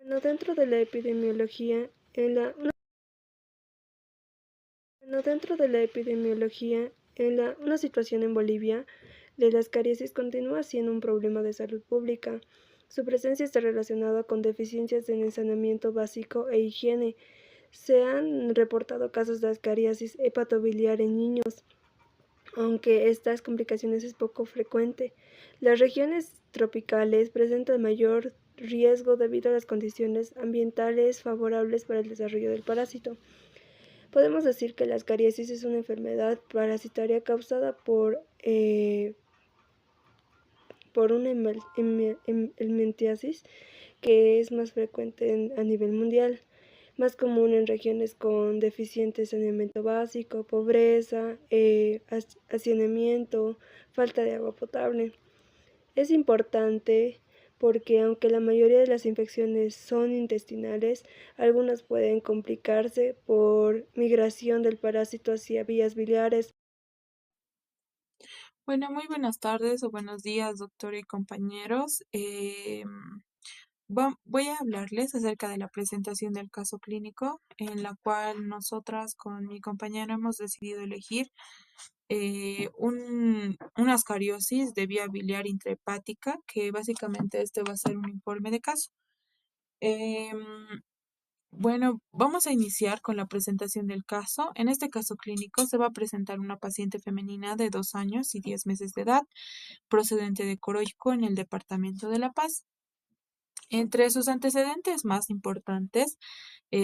Bueno, dentro de la epidemiología, una situación en Bolivia de las cariasis continúa siendo un problema de salud pública. Su presencia está relacionada con deficiencias en el saneamiento básico e higiene. Se han reportado casos de ascariasis hepatobiliar en niños, aunque estas complicaciones es poco frecuente. Las regiones tropicales presentan mayor riesgo debido a las condiciones ambientales favorables para el desarrollo del parásito. Podemos decir que la ascariasis es una enfermedad parasitaria causada por una helmintiasis que es más frecuente a nivel mundial, más común en regiones con deficiente saneamiento básico, pobreza, hacinamiento, falta de agua potable. Es importante porque aunque la mayoría de las infecciones son intestinales, algunas pueden complicarse por migración del parásito hacia vías biliares. Bueno, muy buenas tardes o buenos días, doctor y compañeros. Voy a hablarles acerca de la presentación del caso clínico, en la cual nosotras con mi compañero hemos decidido elegir una ascariosis de vía biliar intrahepática, que básicamente este va a ser un informe de caso. Em, bueno, vamos a iniciar con la presentación del caso. En este caso clínico se va a presentar una paciente femenina de 2 años y 10 meses de edad, procedente de Coroico, en el departamento de La Paz. Entre sus antecedentes más importantes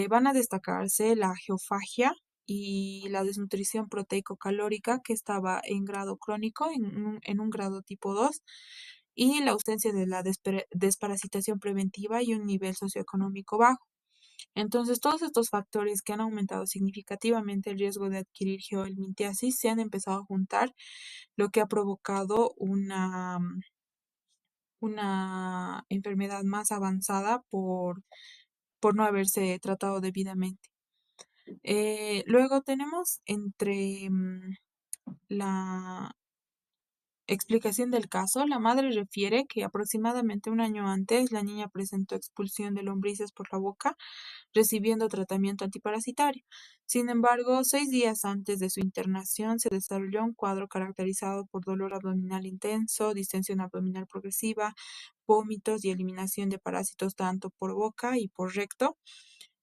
van a destacarse la geofagia y la desnutrición proteico-calórica, que estaba en grado crónico, en un grado tipo 2, y la ausencia de la desparasitación preventiva y un nivel socioeconómico bajo. Entonces, todos estos factores que han aumentado significativamente el riesgo de adquirir geohelmintiasis se han empezado a juntar, lo que ha provocado una enfermedad más avanzada por no haberse tratado debidamente. Luego tenemos entre la explicación del caso, la madre refiere que aproximadamente un año antes la niña presentó expulsión de lombrices por la boca, recibiendo tratamiento antiparasitario. Sin embargo, 6 días antes de su internación se desarrolló un cuadro caracterizado por dolor abdominal intenso, distensión abdominal progresiva, vómitos y eliminación de parásitos tanto por boca y por recto,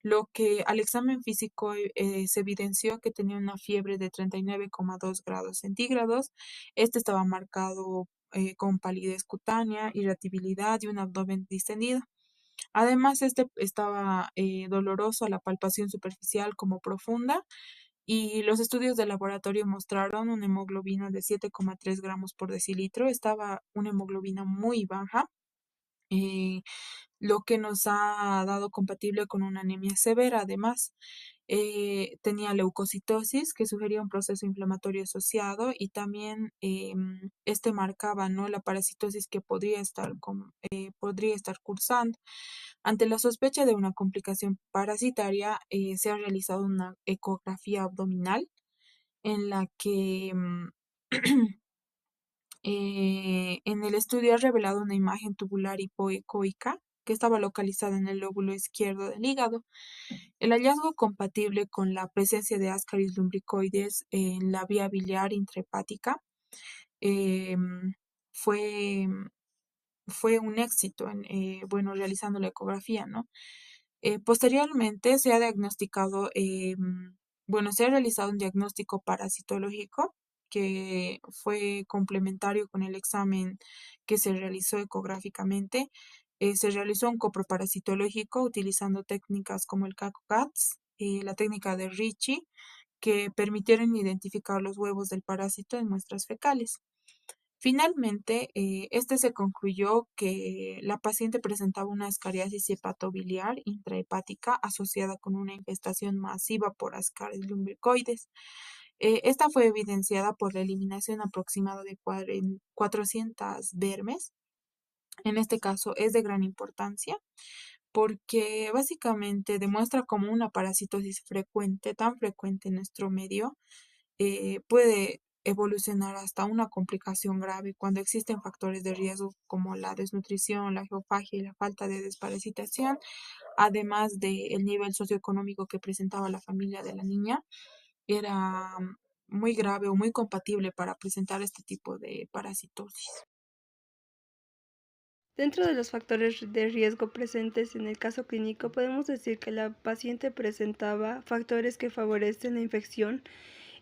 lo que al examen físico se evidenció que tenía una fiebre de 39,2 grados centígrados. Este estaba marcado con palidez cutánea, irritabilidad y un abdomen distendido. Además, este estaba doloroso a la palpación superficial como profunda, y los estudios de laboratorio mostraron una hemoglobina de 7,3 gramos por decilitro. Estaba una hemoglobina muy baja, eh, lo que nos ha dado compatible con una anemia severa. Además, tenía leucocitosis, que sugería un proceso inflamatorio asociado, y también este marcaba, ¿no?, la parasitosis que podría estar cursando. Ante la sospecha de una complicación parasitaria, se ha realizado una ecografía abdominal en la que en el estudio ha revelado una imagen tubular hipoecoica que estaba localizada en el lóbulo izquierdo del hígado. El hallazgo, compatible con la presencia de Ascaris lumbricoides en la vía biliar intrahepática, em, fue, fue un éxito bueno, realizando la ecografía, ¿no? Posteriormente se ha diagnosticado, bueno, se ha realizado un diagnóstico parasitológico que fue complementario con el examen que se realizó ecográficamente. Se realizó un coproparasitológico utilizando técnicas como el CACO-CATS y la técnica de Ricci, que permitieron identificar los huevos del parásito en muestras fecales. Finalmente, este se concluyó que la paciente presentaba una ascariasis hepatobiliar intrahepática asociada con una infestación masiva por Ascaris lumbricoides. Esta fue evidenciada por la eliminación aproximada de 400 vermes. En este caso es de gran importancia porque básicamente demuestra cómo una parasitosis frecuente, tan frecuente en nuestro medio, puede evolucionar hasta una complicación grave cuando existen factores de riesgo como la desnutrición, la geofagia y la falta de desparasitación, además del nivel socioeconómico que presentaba la familia de la niña, era muy grave o muy compatible para presentar este tipo de parasitosis. Dentro de los factores de riesgo presentes en el caso clínico, podemos decir que la paciente presentaba factores que favorecen la infección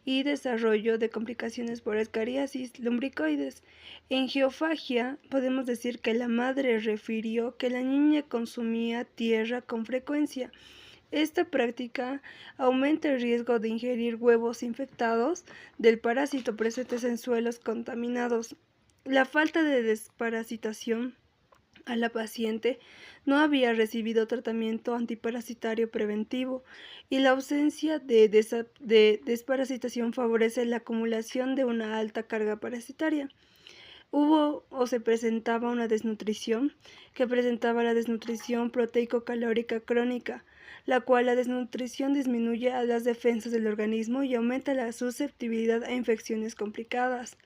y desarrollo de complicaciones por escariasis lumbricoides. En geofagia, podemos decir que la madre refirió que la niña consumía tierra con frecuencia. Esta práctica aumenta el riesgo de ingerir huevos infectados del parásito presentes en suelos contaminados. La falta de desparasitación a la paciente no había recibido tratamiento antiparasitario preventivo y la ausencia de desparasitación favorece la acumulación de una alta carga parasitaria. Hubo o se presentaba una desnutrición, que presentaba la desnutrición proteico-calórica crónica, la cual la desnutrición disminuye a las defensas del organismo y aumenta la susceptibilidad a infecciones complicadas.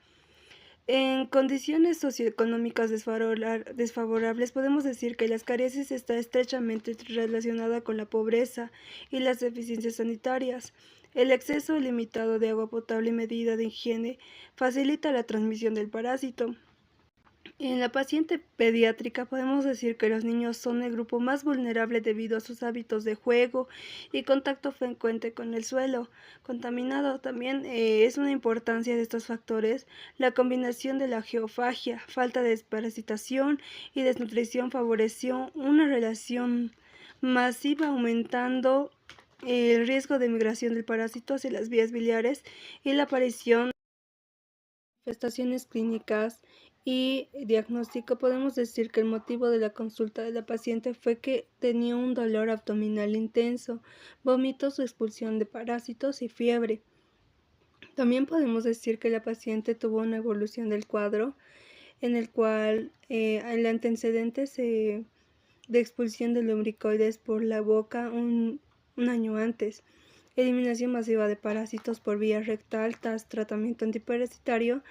En condiciones socioeconómicas desfavorables, podemos decir que la escasez está estrechamente relacionada con la pobreza y las deficiencias sanitarias. El exceso ilimitado de agua potable y medida de higiene facilita la transmisión del parásito. En la paciente pediátrica podemos decir que los niños son el grupo más vulnerable debido a sus hábitos de juego y contacto frecuente con el suelo contaminado. También es una importancia de estos factores la combinación de la geofagia, falta de desparasitación y desnutrición favoreció una relación masiva aumentando el riesgo de migración del parásito hacia las vías biliares y la aparición de manifestaciones clínicas y diagnóstico. Podemos decir que el motivo de la consulta de la paciente fue que tenía un dolor abdominal intenso, vómitos o expulsión de parásitos y fiebre. También podemos decir que la paciente tuvo una evolución del cuadro en el cual el antecedente de expulsión de lumbricoides por la boca un año antes, eliminación masiva de parásitos por vía rectal tras tratamiento antiparasitario,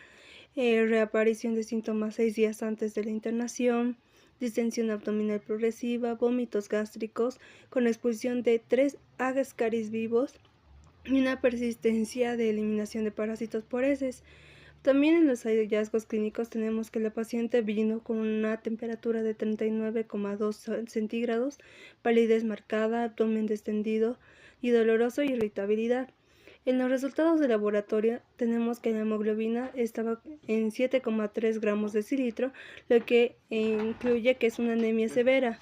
reaparición de síntomas 6 días antes de la internación, distensión abdominal progresiva, vómitos gástricos con expulsión de 3 ascaris vivos y una persistencia de eliminación de parásitos por heces. También en los hallazgos clínicos tenemos que la paciente vino con una temperatura de 39,2 centígrados, palidez marcada, abdomen distendido y doloroso y irritabilidad. En los resultados de laboratorio tenemos que la hemoglobina estaba en 7,3 gramos de decilitro, lo que incluye que es una anemia severa.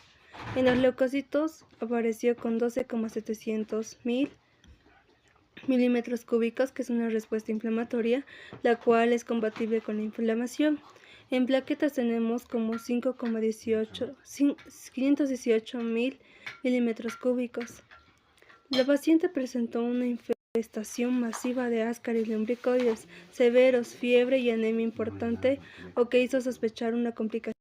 En los leucocitos apareció con 12,700 milímetros cúbicos, que es una respuesta inflamatoria, la cual es compatible con la inflamación. En plaquetas tenemos como 518 mil milímetros cúbicos. La paciente presentó una infestación masiva de ascaris lumbricoides severos, fiebre y anemia importante, o que hizo sospechar una complicación.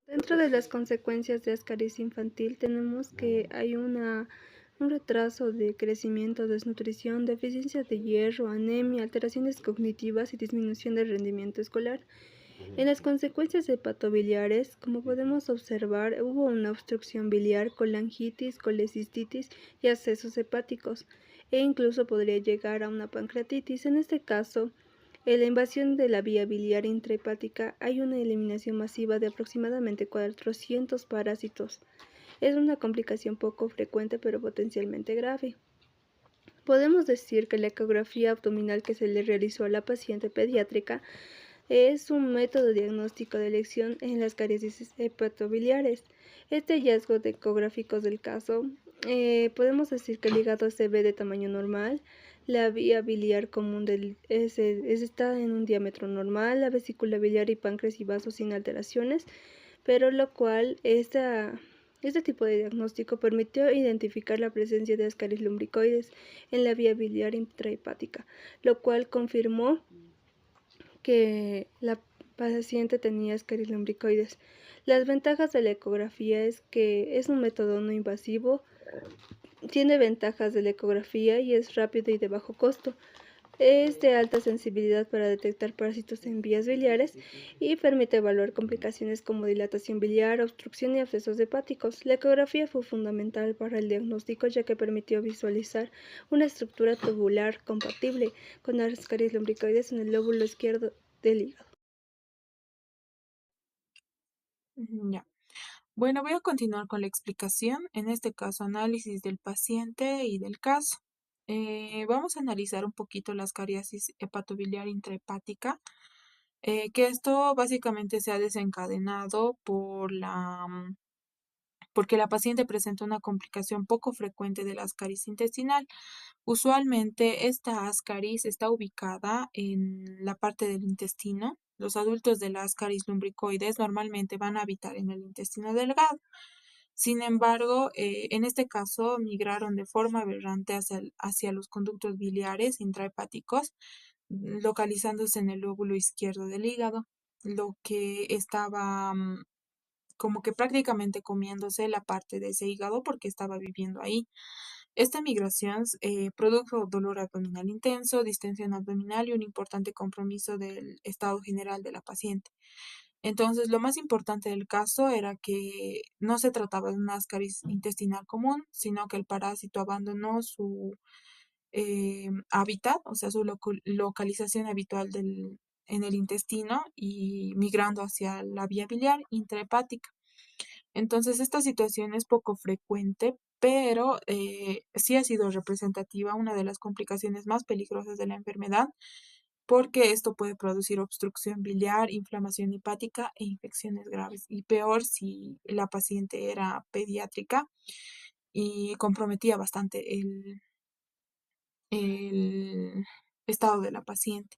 Dentro de las consecuencias de ascaris infantil tenemos que hay un retraso de crecimiento, desnutrición, deficiencia de hierro, anemia, alteraciones cognitivas y disminución del rendimiento escolar. En las consecuencias hepatobiliares, como podemos observar, hubo una obstrucción biliar, colangitis, colecistitis y abscesos hepáticos, e incluso podría llegar a una pancreatitis. En este caso, en la invasión de la vía biliar intrahepática hay una eliminación masiva de aproximadamente 400 parásitos. Es una complicación poco frecuente pero potencialmente grave. Podemos decir que la ecografía abdominal que se le realizó a la paciente pediátrica es un método diagnóstico de elección en las caries hepatobiliares. Este hallazgo de ecográficos del caso, podemos decir que el hígado se ve de tamaño normal, la vía biliar común está en un diámetro normal, la vesícula biliar y páncreas y vasos sin alteraciones, pero lo cual este tipo de diagnóstico permitió identificar la presencia de ascaris lumbricoides en la vía biliar intrahepática, lo cual confirmó que la paciente tenía ascaris lumbricoides. Las ventajas de la ecografía es que es un método no invasivo, tiene ventajas de la ecografía y es rápido y de bajo costo. Es de alta sensibilidad para detectar parásitos en vías biliares y permite evaluar complicaciones como dilatación biliar, obstrucción y abscesos hepáticos. La ecografía fue fundamental para el diagnóstico ya que permitió visualizar una estructura tubular compatible con las caries lumbricoides en el lóbulo izquierdo del hígado. Ya. Bueno, voy a continuar con la explicación, en este caso análisis del paciente y del caso. Vamos a analizar un poquito las cariasis hepatobiliar intrahepática, que esto básicamente se ha desencadenado porque la paciente presenta una complicación poco frecuente de la ascaris intestinal. Usualmente esta ascaris está ubicada en la parte del intestino. Los adultos de la ascaris lumbricoides normalmente van a habitar en el intestino delgado. Sin embargo, en este caso migraron de forma aberrante hacia los conductos biliares intrahepáticos, localizándose en el lóbulo izquierdo del hígado, lo que estaba como que prácticamente comiéndose la parte de ese hígado porque estaba viviendo ahí. Esta migración produjo dolor abdominal intenso, distensión abdominal y un importante compromiso del estado general de la paciente. Entonces, lo más importante del caso era que no se trataba de una ascaris intestinal común, sino que el parásito abandonó su hábitat, o sea, su localización habitual en el intestino y migrando hacia la vía biliar intrahepática. Entonces, esta situación es poco frecuente, pero sí ha sido representativa, una de las complicaciones más peligrosas de la enfermedad, porque esto puede producir obstrucción biliar, inflamación hepática e infecciones graves. Y peor si la paciente era pediátrica y comprometía bastante el estado de la paciente.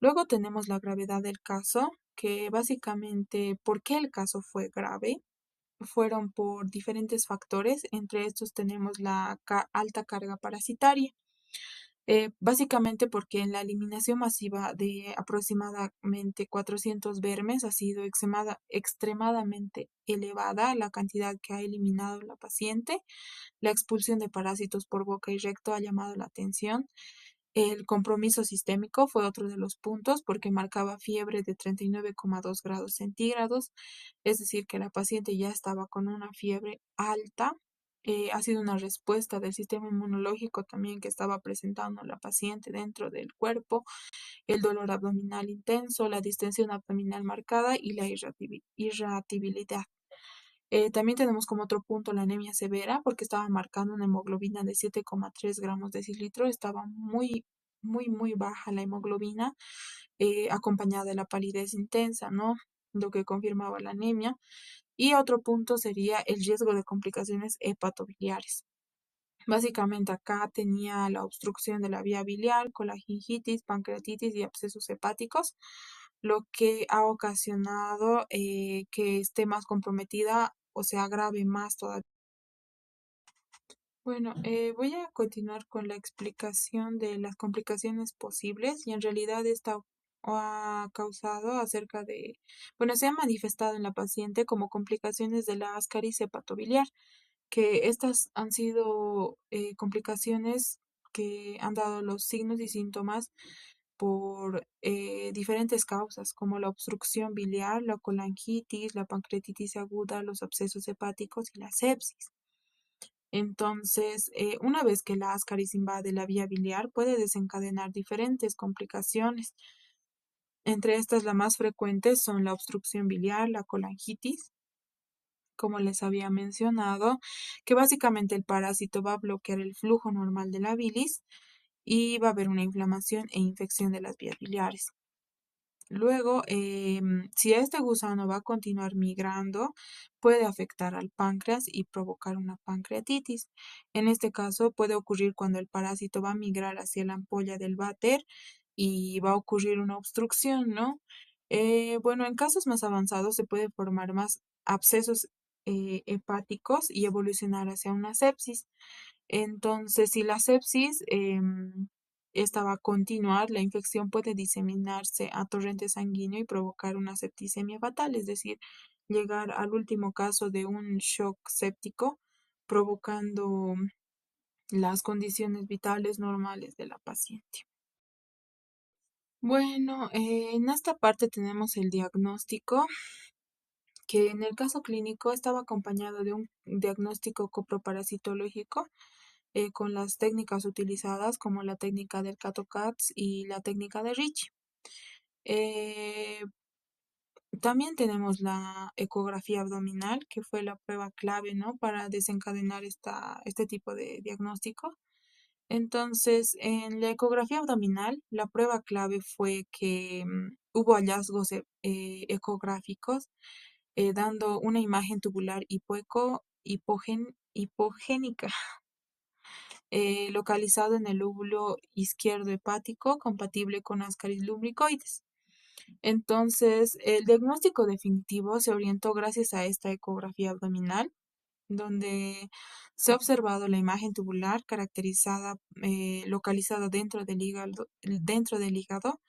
Luego tenemos la gravedad del caso, que básicamente, ¿por qué el caso fue grave? Fueron por diferentes factores, entre estos tenemos la alta carga parasitaria, básicamente porque en la eliminación masiva de aproximadamente 400 vermes ha sido extremadamente elevada la cantidad que ha eliminado la paciente. La expulsión de parásitos por boca y recto ha llamado la atención. El compromiso sistémico fue otro de los puntos porque marcaba fiebre de 39,2 grados centígrados, es decir, que la paciente ya estaba con una fiebre alta. Ha sido una respuesta del sistema inmunológico también que estaba presentando la paciente dentro del cuerpo, el dolor abdominal intenso, la distensión abdominal marcada y la irritabilidad. También tenemos como otro punto la anemia severa, porque estaba marcando una hemoglobina de 7,3 gramos de decilitro, estaba muy baja la hemoglobina, acompañada de la palidez intensa, ¿no? Lo que confirmaba la anemia. Y otro punto sería el riesgo de complicaciones hepatobiliares. Básicamente acá tenía la obstrucción de la vía biliar, colangitis, pancreatitis y abscesos hepáticos, lo que ha ocasionado que esté más comprometida o se agrave más todavía. Bueno, voy a continuar con la explicación de las complicaciones posibles y en realidad esta ha causado bueno, se ha manifestado en la paciente como complicaciones de la ascaris hepatobiliar, que estas han sido complicaciones que han dado los signos y síntomas por diferentes causas, como la obstrucción biliar, la colangitis, la pancreatitis aguda, los abscesos hepáticos y la sepsis. Entonces, una vez que la ascaris invade la vía biliar, puede desencadenar diferentes complicaciones. Entre estas, la más frecuente son la obstrucción biliar, la colangitis, como les había mencionado, que básicamente el parásito va a bloquear el flujo normal de la bilis y va a haber una inflamación e infección de las vías biliares. Luego, si este gusano va a continuar migrando, puede afectar al páncreas y provocar una pancreatitis. En este caso, puede ocurrir cuando el parásito va a migrar hacia la ampolla del váter y va a ocurrir una obstrucción, ¿no? Bueno, en casos más avanzados se puede formar más abscesos hepáticos y evolucionar hacia una sepsis. Entonces, si la sepsis esta va a continuar, la infección puede diseminarse a torrente sanguíneo y provocar una septicemia fatal, es decir, llegar al último caso de un shock séptico, provocando las condiciones vitales normales de la paciente. Bueno, en esta parte tenemos el diagnóstico, que en el caso clínico estaba acompañado de un diagnóstico coproparasitológico con las técnicas utilizadas como la técnica del Cato-CATS y la técnica de Ricci. Eh, También tenemos la ecografía abdominal, que fue la prueba clave, ¿no? Para desencadenar este tipo de diagnóstico. Entonces, en la ecografía abdominal, la prueba clave fue que hubo hallazgos ecográficos dando una imagen tubular hipogénica localizado en el lóbulo izquierdo hepático compatible con Ascaris lumbricoides. Entonces, el diagnóstico definitivo se orientó gracias a esta ecografía abdominal, donde se ha observado la imagen tubular caracterizada, localizada dentro del hígado,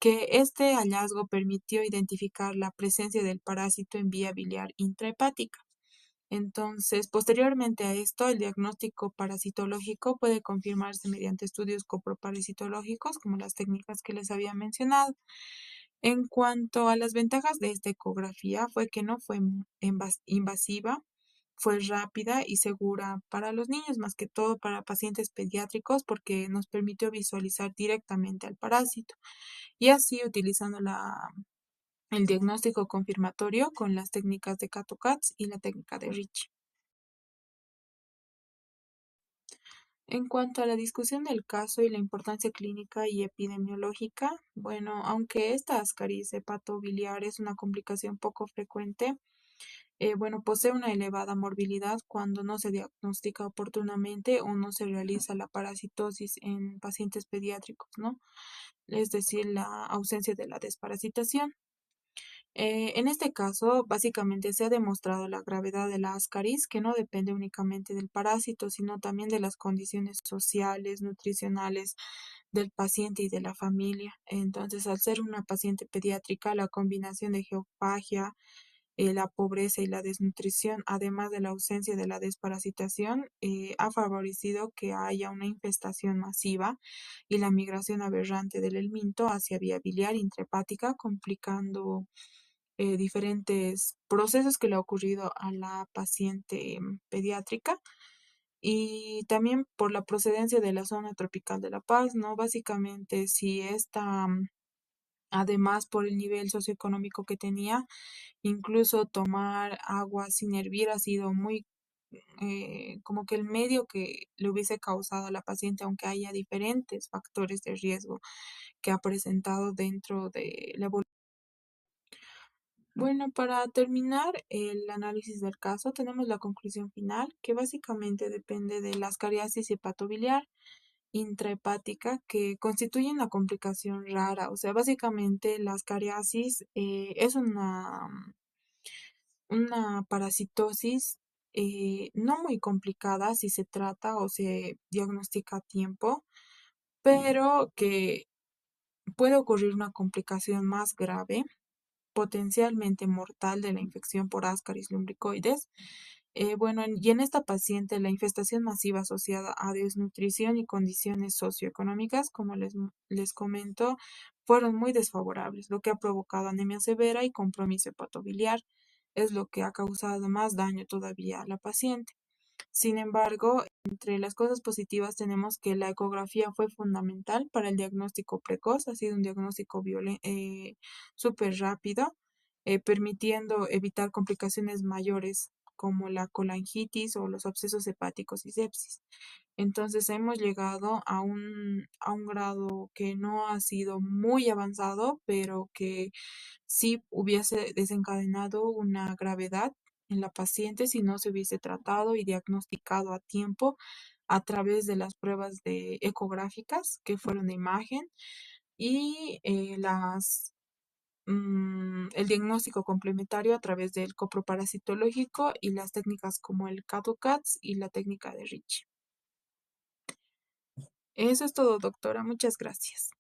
que este hallazgo permitió identificar la presencia del parásito en vía biliar intrahepática. Entonces, posteriormente a esto, el diagnóstico parasitológico puede confirmarse mediante estudios coproparasitológicos, como las técnicas que les había mencionado. En cuanto a las ventajas de esta ecografía, fue que no fue invasiva, fue rápida y segura para los niños, más que todo para pacientes pediátricos, porque nos permitió visualizar directamente al parásito. Y así, utilizando el diagnóstico confirmatorio con las técnicas de Cato-CATS y la técnica de Ricci. En cuanto a la discusión del caso y la importancia clínica y epidemiológica, bueno, aunque esta ascaris hepatobiliar es una complicación poco frecuente, bueno, posee una elevada morbilidad cuando no se diagnostica oportunamente o no se realiza la parasitosis en pacientes pediátricos, ¿no? Es decir, la ausencia de la desparasitación. En este caso, básicamente se ha demostrado la gravedad de la ascaris, que no depende únicamente del parásito, sino también de las condiciones sociales, nutricionales del paciente y de la familia. Entonces, al ser una paciente pediátrica, la combinación de geofagia, la pobreza y la desnutrición, además de la ausencia de la desparasitación, ha favorecido que haya una infestación masiva y la migración aberrante del helminto hacia vía biliar intrahepática, complicando diferentes procesos que le ha ocurrido a la paciente pediátrica y también por la procedencia de la zona tropical de La Paz, ¿no? Básicamente, si esta, además por el nivel socioeconómico que tenía, incluso tomar agua sin hervir ha sido muy como que el medio que le hubiese causado a la paciente, aunque haya diferentes factores de riesgo que ha presentado dentro de la evolución. Bueno, para terminar el análisis del caso, tenemos la conclusión final, que básicamente depende de la ascariasis hepatobiliar intrahepática, que constituye una complicación rara. O sea, básicamente la ascariasis es una parasitosis no muy complicada si se trata o se diagnostica a tiempo, pero que puede ocurrir una complicación más grave potencialmente mortal de la infección por Ascaris lumbricoides. Bueno, y en esta paciente la infestación masiva asociada a desnutrición y condiciones socioeconómicas, como les comento, fueron muy desfavorables, lo que ha provocado anemia severa y compromiso hepatobiliar. Es lo que ha causado más daño todavía a la paciente. Sin embargo, entre las cosas positivas tenemos que la ecografía fue fundamental para el diagnóstico precoz, ha sido un diagnóstico súper rápido, permitiendo evitar complicaciones mayores como la colangitis o los abscesos hepáticos y sepsis. Entonces hemos llegado a un grado que no ha sido muy avanzado, pero que sí hubiese desencadenado una gravedad en la paciente si no se hubiese tratado y diagnosticado a tiempo a través de las pruebas de ecográficas que fueron de imagen y el diagnóstico complementario a través del coproparasitológico y las técnicas como el CATO-CATS y la técnica de Ricci. Eso es todo, doctora. Muchas gracias.